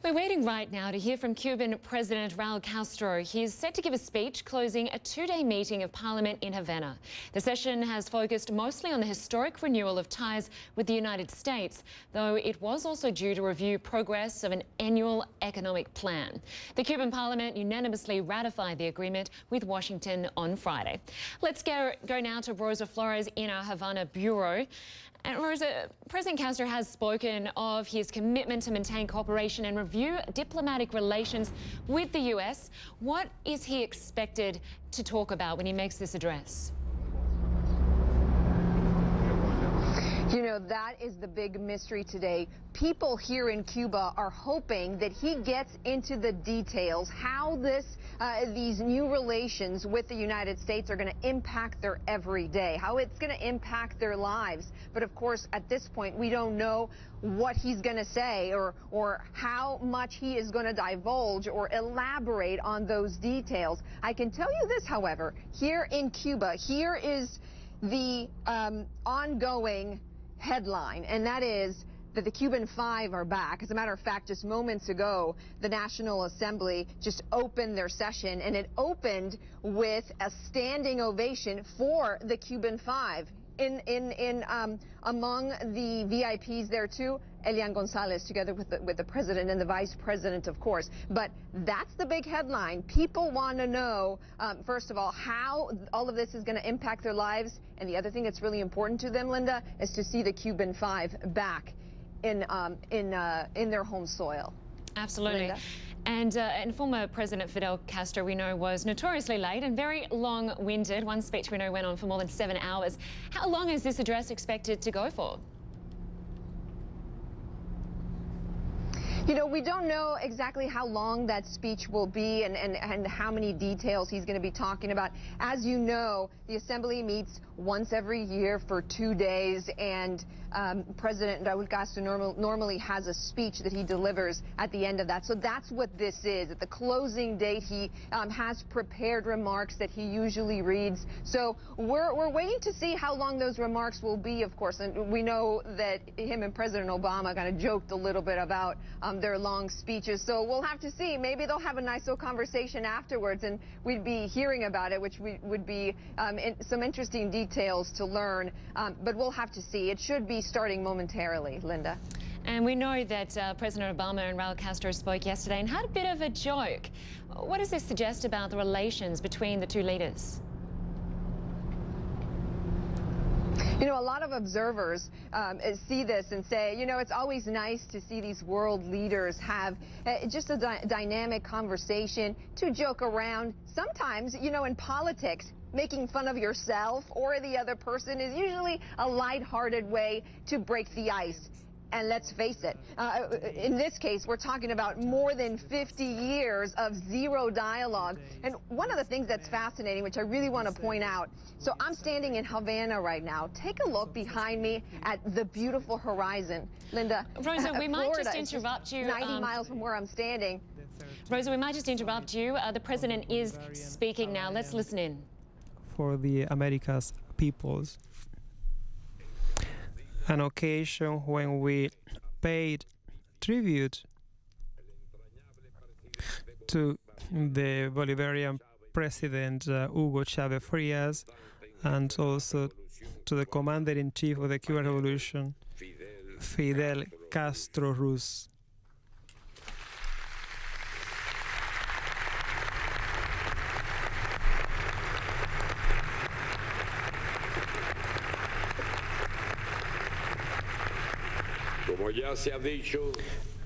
We're waiting right now to hear from Cuban President Raul Castro. He's set to give a speech closing a two-day meeting of Parliament in Havana. The session has focused mostly on the historic renewal of ties with the United States, though it was also due to review progress of an annual economic plan. The Cuban Parliament unanimously ratified the agreement with Washington on Friday. Let's go now to Rosa Flores in our Havana bureau. And Rosa, President Castro has spoken of his commitment to maintain cooperation and review diplomatic relations with the US. What is he expected to talk about when he makes this address? You know, that is the big mystery today. People here in Cuba are hoping that he gets into the details, how these new relations with the United States are going to impact their everyday, how it's going to impact their lives. But of course, at this point, we don't know what he's going to say or how much he is going to divulge or elaborate on those details. I can tell you this, however, here in Cuba, here is the ongoing headline, and that is that the Cuban Five are back. As a matter of fact, just moments ago, the National Assembly just opened their session, and it opened with a standing ovation for the Cuban Five. Among the VIPs there too, Elian Gonzalez, together with the president and the vice president, of course. But that's the big headline. People want to know, first of all, how all of this is going to impact their lives. And the other thing that's really important to them, Linda, is to see the Cuban Five back in their home soil. Absolutely. Linda? And former President Fidel Castro, we know, was notoriously late and very long-winded. One speech we know went on for more than 7 hours. How long is this address expected to go for? You know, we don't know exactly how long that speech will be and how many details he's going to be talking about. As you know, the Assembly meets once every year for 2 days, and President Raul Castro normally has a speech that he delivers at the end of that. So that's what this is. At the closing date, he has prepared remarks that he usually reads. So we're waiting to see how long those remarks will be, of course. And we know that him and President Obama kind of joked a little bit about their long speeches. So we'll have to see. Maybe they'll have a nice little conversation afterwards, and we'd be hearing about it, which would be some interesting details to learn. But we'll have to see. It should be starting momentarily, Linda. And we know that President Obama and Raul Castro spoke yesterday and had a bit of a joke. What does this suggest about the relations between the two leaders? You know, a lot of observers see this and say, you know, it's always nice to see these world leaders have just a dynamic conversation, to joke around. Sometimes, you know, in politics, making fun of yourself or the other person is usually a lighthearted way to break the ice. And let's face it, in this case, we're talking about more than 50 years of zero dialogue. And one of the things that's fascinating, which I really want to point out, so I'm standing in Havana right now. Take a look behind me at the beautiful horizon. Linda, Rosa, we might Florida just interrupt you. 90 miles from where I'm standing. Rosa, we might just interrupt you. The president is speaking now. Let's listen in. For the America's peoples. An occasion when we paid tribute to the Bolivarian President Hugo Chavez Frias, and also to the Commander-in-Chief of the Cuban Revolution, Fidel Castro Ruz.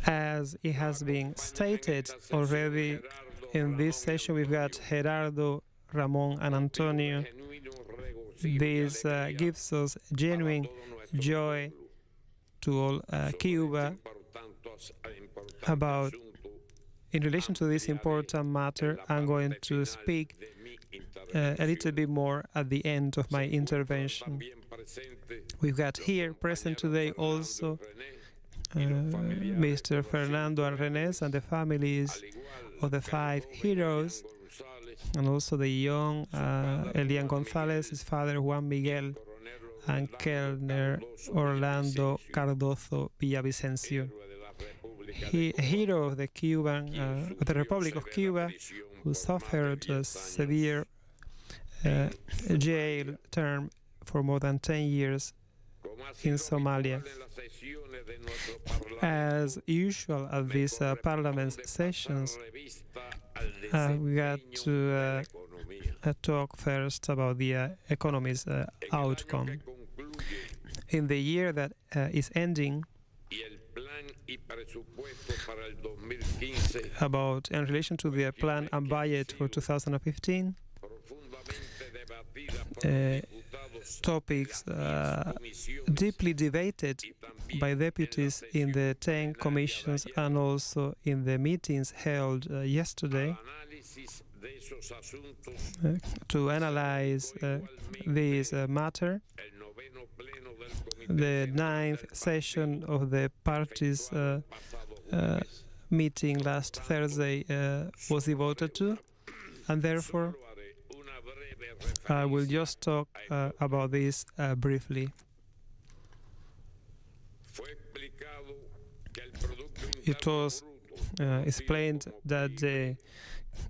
As it has been stated already in this session, we've got Gerardo, Ramon, and Antonio. This gives us genuine joy to all Cuba about, in relation to this important matter. I'm going to speak a little bit more at the end of my intervention. We've got here present today also Mr. Fernando and Renes and the families of the 5 heroes, and also the young Elian Gonzalez, his father Juan Miguel, and Colonel Orlando Cardozo Villavicencio. a hero of the the Republic of Cuba, who suffered a severe jail term for more than 10 years in Somalia. As usual at these parliament sessions, we got to talk first about the economy's outcome. In the year that is ending, in relation to the plan and budget for 2015, topics deeply debated by deputies in the 10 commissions and also in the meetings held yesterday to analyze this matter. The 9th session of the party's meeting last Thursday was devoted to, and therefore I will just talk about this briefly. It was explained that the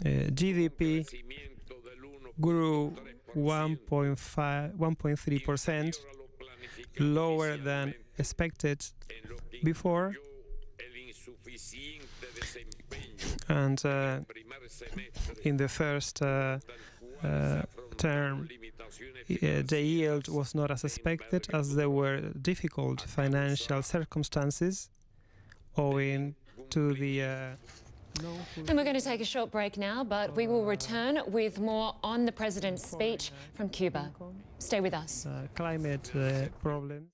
GDP grew 1.3%, lower than expected before, and in the first term, the yield was not as expected, as there were difficult financial circumstances owing to the And we're going to take a short break now, but we will return with more on the president's speech from Cuba. Stay with us. Climate problems.